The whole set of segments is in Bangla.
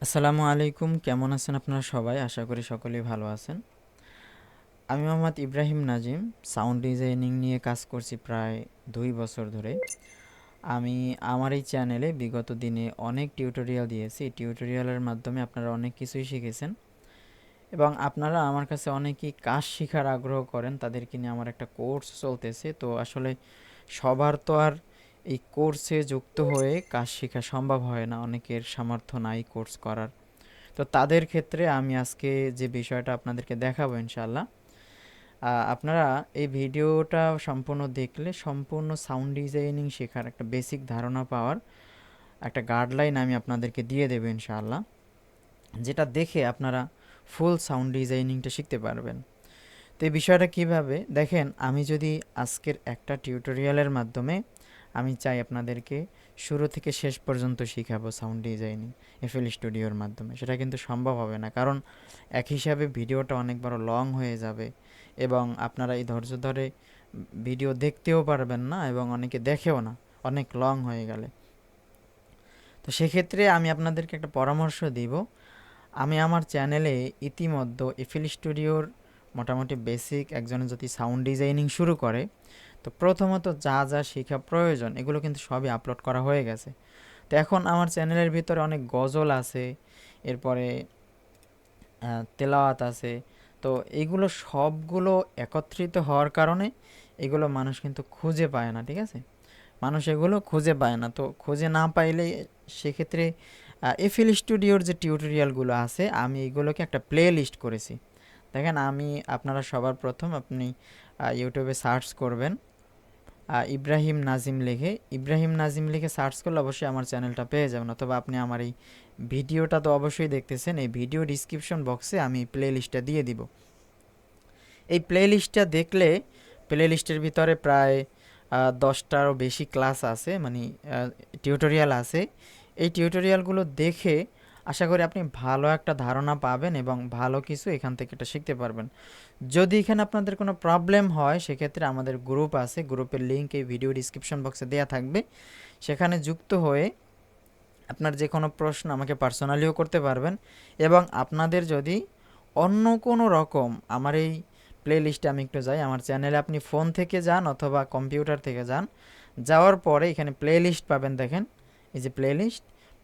আসসালামু আলাইকুম, কেমন আছেন আপনারা সবাই? আশা করি সকলেই ভালো আছেন। আমি মোহাম্মদ ইব্রাহিম নাজিম, সাউন্ড ডিজাইনিং নিয়ে কাজ করছি প্রায় 2 বছর ধরে। আমি আমার এই চ্যানেলে বিগত দিনে অনেক টিউটোরিয়াল দিয়েছি। এই টিউটোরিয়ালের মাধ্যমে আপনারা অনেক কিছুই শিখেছেন এবং আপনারা আমার কাছে অনেকেই কাজ শেখার আগ্রহ করেন। তাদেরকে নিয়ে আমার একটা কোর্স চলতেছে। তো আসলে সবার তো আর এই কোর্সে যুক্ত হয়ে কাজ শেখা সম্ভব হয় না, অনেকের সামর্থ্য নাই কোর্স করার। তো তাদের ক্ষেত্রে আমি আজকে যে বিষয়টা আপনাদেরকে দেখাবো ইনশাল্লাহ, আপনারা এই ভিডিওটা সম্পূর্ণ দেখলে সম্পূর্ণ সাউন্ড ডিজাইনিং শেখার একটা বেসিক ধারণা পাওয়ার একটা গাইডলাইন আমি আপনাদেরকে দিয়ে দেবো ইনশাআল্লাহ, যেটা দেখে আপনারা ফুল সাউন্ড ডিজাইনিংটা শিখতে পারবেন। তো এই বিষয়টা কিভাবে দেখেন, আমি যদি আজকের একটা টিউটোরিয়ালের মাধ্যমে আমি চাই আপনাদেরকে শুরু থেকে শেষ পর্যন্ত শিখাবো সাউন্ড ডিজাইনিং এফএল স্টুডিওর মাধ্যমে, সেটা কিন্তু সম্ভব হবে না। কারণ এক হিসাবে ভিডিওটা অনেক বড় লং হয়ে যাবে এবং আপনারা এই ধৈর্য ধরে ভিডিও দেখতেও পারবেন না এবং অনেকে দেখেও না অনেক লং হয়ে গেলে। তো সেক্ষেত্রে আমি আপনাদেরকে একটা পরামর্শ দিব। আমি আমার চ্যানেলে ইতিমধ্যে এফএল স্টুডিওর মোটামুটি বেসিক একজনে যদি সাউন্ড ডিজাইনিং শুরু করে, তো প্রথমত যা যা শেখা প্রয়োজন এগুলো কিন্তু সবই আপলোড করা হয়ে গেছে। তো এখন আমার চ্যানেলের ভিতরে অনেক গজল আছে, এরপরে তেলাওয়াত আছে। তো এইগুলো সবগুলো একত্রিত হওয়ার কারণে এগুলো মানুষ কিন্তু খুঁজে পায় না, ঠিক আছে? মানুষ এগুলো খুঁজে পায় না। তো খুঁজে না পাইলে সেক্ষেত্রে এফএল স্টুডিওর যে টিউটোরিয়ালগুলো আছে আমি এগুলোকে একটা প্লে লিস্ট করেছি। দেখেন, আমি আপনারা সবার প্রথম আপনি ইউটিউবে সার্চ করবেন ইব্রাহিম নাজিম লিখে সার্চ করলে অবশ্যই আমার চ্যানেলটা পেয়ে যাবেন। অথবা আপনি আমার এই ভিডিওটা তো অবশ্যই দেখতেছেন, এই ভিডিও ডিসক্রিপশন বক্সে আমি প্লে লিস্টটা দিয়ে দিব। এই প্লে লিস্টটা দেখলে প্লে লিস্টের ভিতরে প্রায় 10টারও বেশি ক্লাস আছে, মানে টিউটোরিয়াল আছে। এই টিউটোরিয়ালগুলো দেখে আশা করি আপনি ভালো একটা ধারণা পাবেন এবং ভালো কিছু এখান থেকে এটা শিখতে পারবেন। যদি এখানে আপনাদের কোনো প্রবলেম হয় সেক্ষেত্রে আমাদের গ্রুপ আছে, গ্রুপের লিঙ্ক এই ভিডিও ডিসক্রিপশন বক্সে দেওয়া থাকবে। সেখানে যুক্ত হয়ে আপনার যে কোনো প্রশ্ন আমাকে পার্সোনালিও করতে পারবেন এবং আপনাদের যদি অন্য কোনো রকম আমার এই প্লে লিস্টে আমি একটু যাই, আমার চ্যানেলে আপনি ফোন থেকে যান অথবা কম্পিউটার থেকে যান, যাওয়ার পরে এখানে প্লে লিস্ট পাবেন। দেখেন এই যে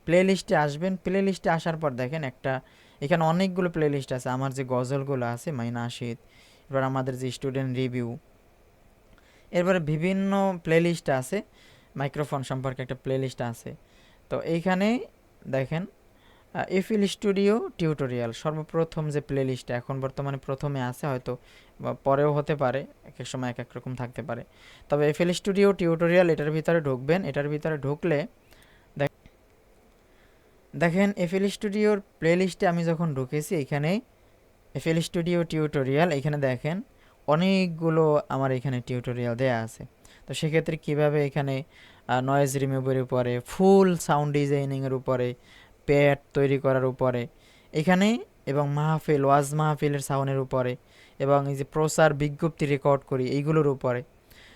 প্লে লিস্টে আসবেন। প্লে লিস্টে আসার পর দেখেন একটা এখানে অনেকগুলো প্লে লিস্ট আছে। আমার যে গজলগুলো আছে মাইনা আশিদ, এবার আমাদের যে স্টুডেন্ট রিভিউ, এরপরে বিভিন্ন প্লে লিস্ট আছে। মাইক্রোফোন সম্পর্কে একটা প্লে লিস্ট আছে। তো এইখানে দেখেন এফএল স্টুডিও টিউটোরিয়াল সর্বপ্রথম যে প্লে লিস্টটা এখন বর্তমানে প্রথমে আছে, হয়তো বা পরেও হতে পারে, এক এক সময় এক এক রকম থাকতে পারে। তবে এফএল স্টুডিও টিউটোরিয়াল এটার ভিতরে ঢুকবেন। এটার ভিতরে ঢুকলে দেখেন এফএল স্টুডিওর প্লে লিস্টে আমি যখন ঢুকেছি এখানে এফএল স্টুডিও টিউটোরিয়াল, এখানে দেখেন অনেকগুলো আমার এখানে টিউটোরিয়াল দেয়া আছে। তো সেক্ষেত্রে কিভাবে এখানে নয়েজ রিমুভের উপরে, ফুল সাউন্ড ডিজাইনিংয়ের উপরে, প্যাড তৈরি করার উপরে এখানে, এবং ওয়াজ মাহফিলের সাউন্ডের উপরে, এবং এই যে প্রচার বিজ্ঞপ্তি রেকর্ড করি এইগুলোর উপরে।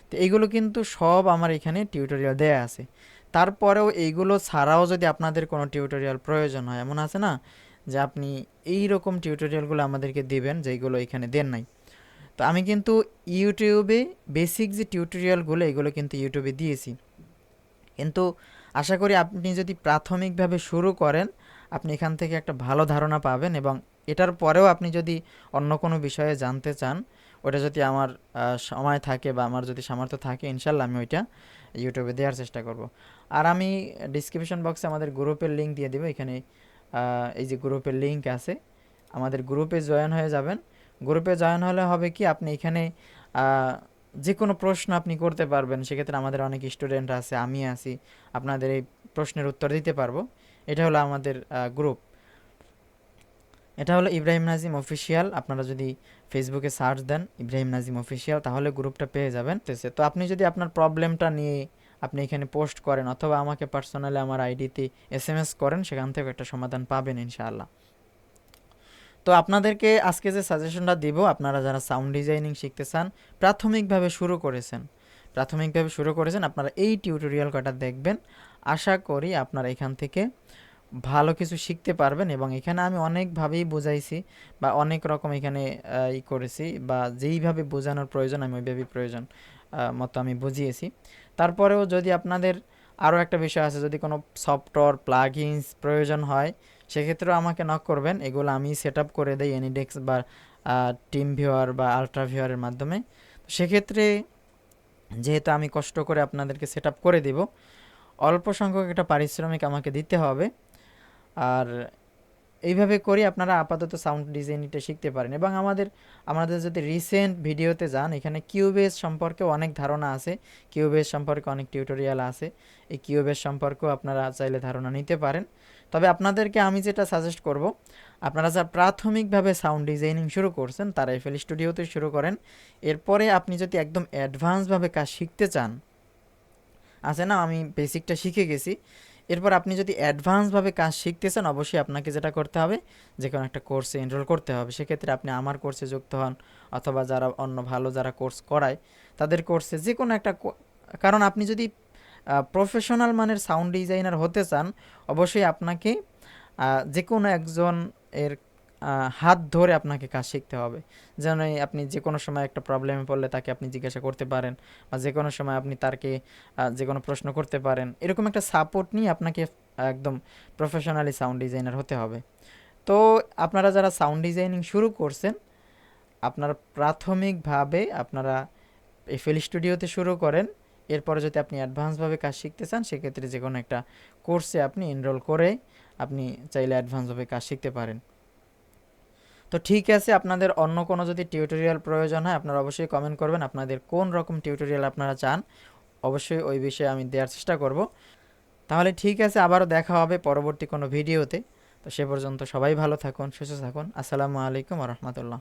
তো এইগুলো কিন্তু সব আমার এখানে টিউটোরিয়াল দেয়া আছে। তারপরেও এইগুলো ছাড়াও যদি আপনাদের কোনো টিউটোরিয়াল প্রয়োজন হয়, এমন আছে না যে আপনি এই রকম টিউটোরিয়ালগুলো আমাদেরকে দিবেন যেগুলো এখানে দেন নাই। তো আমি কিন্তু ইউটিউবে বেসিক যে টিউটোরিয়ালগুলো এগুলো কিন্তু ইউটিউবে দিয়েছি। কিন্তু আশা করি আপনি যদি প্রাথমিকভাবে শুরু করেন আপনি এখান থেকে একটা ভালো ধারণা পাবেন এবং এটার পরেও আপনি যদি অন্য কোনো বিষয়ে জানতে চান, ওটা যদি আমার সময় থাকে বা আমার যদি সামর্থ্য থাকে ইনশাল্লাহ আমি ওইটা ইউটিউবে দেওয়ার চেষ্টা করব। আর আমি ডিসক্রিপশন বক্সে আমাদের গ্রুপের লিঙ্ক দিয়ে দেবো। এখানে এই যে গ্রুপের লিঙ্ক আছে, আমাদের গ্রুপে জয়েন হয়ে যাবেন। গ্রুপে জয়েন হলে হবে কি, আপনি এখানে যে কোনো প্রশ্ন আপনি করতে পারবেন। সেক্ষেত্রে আমাদের অনেক স্টুডেন্ট আছে, আমি আছি, আপনাদের এই প্রশ্নের উত্তর দিতে পারবো। এটা হলো আমাদের গ্রুপ, এটা হলো ইব্রাহিম নাজিম অফিসিয়াল। আপনারা যদি ফেসবুকে সার্চ দেন ইব্রাহিম নাজিম অফিসিয়াল তাহলে গ্রুপটা পেয়ে যাবেন। তো আপনি যদি আপনার প্রবলেমটা নিয়ে আপনি এখানে পোস্ট করেন অথবা আমাকে পার্সোনালি আমার আইডিতে এসএমএস করেন, সেখান থেকে একটা সমাধান পাবেন ইনশাআল্লাহ। তো আপনাদেরকে আজকে যে সাজেশনটা দিব, আপনারা যারা সাউন্ড ডিজাইনিং শিখতে চান, প্রাথমিকভাবে শুরু করেছেন আপনারা এই টিউটোরিয়াল কটা দেখবেন। আশা করি আপনারা এখান থেকে ভালো কিছু শিখতে পারবেন। এবং এখানে আমি অনেকভাবেই বুঝাইছি বা অনেক রকম এখানে করেছি, বা যেইভাবে বোঝানোর প্রয়োজন আমি ওইভাবেই প্রয়োজন মতো আমি বুঝিয়েছি। তারপরেও যদি আপনাদের আরও একটা বিষয় আছে, যদি কোনো সফটওয়্যার প্লাগইনস প্রয়োজন হয় সেক্ষেত্রেও আমাকে নক করবেন, এগুলো আমি সেট আপ করে দেই এনিডেক্স বা টিম ভিউয়ার বা আলট্রা ভিউয়ারের মাধ্যমে। সেক্ষেত্রে যেহেতু আমি কষ্ট করে আপনাদেরকে সেট আপ করে দিব, অল্প সংখ্যক একটা পারিশ্রমিক আমাকে দিতে হবে। আর এইভাবে করে আপনারা আপাতত সাউন্ড ডিজাইনটা শিখতে পারেন। এবং আমাদের যদি রিসেন্ট ভিডিওতে যান, এখানে কিউবেস সম্পর্কে অনেক ধারণা আছে, কিউবেস সম্পর্কে অনেক টিউটোরিয়াল আছে। এই কিউবেস সম্পর্কেও আপনারা চাইলে ধারণা নিতে পারেন। তবে আপনাদেরকে আমি যেটা সাজেস্ট করব, আপনারা যা প্রাথমিকভাবে সাউন্ড ডিজাইনিং শুরু করছেন তারা এফএল স্টুডিওতে শুরু করেন। এরপরে আপনি যদি একদম অ্যাডভান্সভাবে কাজ শিখতে চান, আছে না আমি বেসিকটা শিখে গেছি, এরপর আপনি যদি অ্যাডভান্সভাবে কাজ শিখতে চান অবশ্যই আপনাকে যেটা করতে হবে, যে কোনো একটা কোর্সে এনরোল করতে হবে। সেক্ষেত্রে আপনি আমার কোর্সে যুক্ত হন, অথবা যারা অন্য ভালো যারা কোর্স করায় তাদের কোর্সে যে কোনো একটা, কারণ আপনি যদি প্রফেশনাল মানের সাউন্ড ডিজাইনার হতে চান অবশ্যই আপনাকে যে কোনো একজন এর হাত ধরে আপনাকে কাজ শিখতে হবে। যেন আপনি যে কোনো সময় একটা প্রবলেমে পড়লে তাকে আপনি জিজ্ঞাসা করতে পারেন, বা যে কোনো সময় আপনি তাকে যে কোনো প্রশ্ন করতে পারেন, এরকম একটা সাপোর্ট নিয়ে আপনাকে একদম প্রফেশনালি সাউন্ড ডিজাইনার হতে হবে। তো আপনারা যারা সাউন্ড ডিজাইনিং শুরু করছেন, আপনারা প্রাথমিকভাবে আপনারা এফএল স্টুডিওতে শুরু করেন। এরপরে যদি আপনি অ্যাডভান্সভাবে কাজ শিখতে চান সেক্ষেত্রে যে কোনো একটা কোর্সে আপনি এনরোল করে আপনি চাইলে অ্যাডভান্সভাবে কাজ শিখতে পারেন। তো ঠিক আছে, আপনাদের অন্য কোনো যদি টিউটোরিয়াল প্রয়োজন হয় আপনারা অবশ্যই কমেন্ট করবেন, আপনাদের কোন রকম টিউটোরিয়াল আপনারা চান অবশ্যই ওই বিষয়ে আমি দেওয়ার চেষ্টা করব। তাহলে ঠিক আছে, আবারও দেখা হবে পরবর্তী কোনো ভিডিওতে। তো সে পর্যন্ত সবাই ভালো থাকুন, সুস্থ থাকুন। আসসালামু আলাইকুম ওয়া রাহমাতুল্লাহ।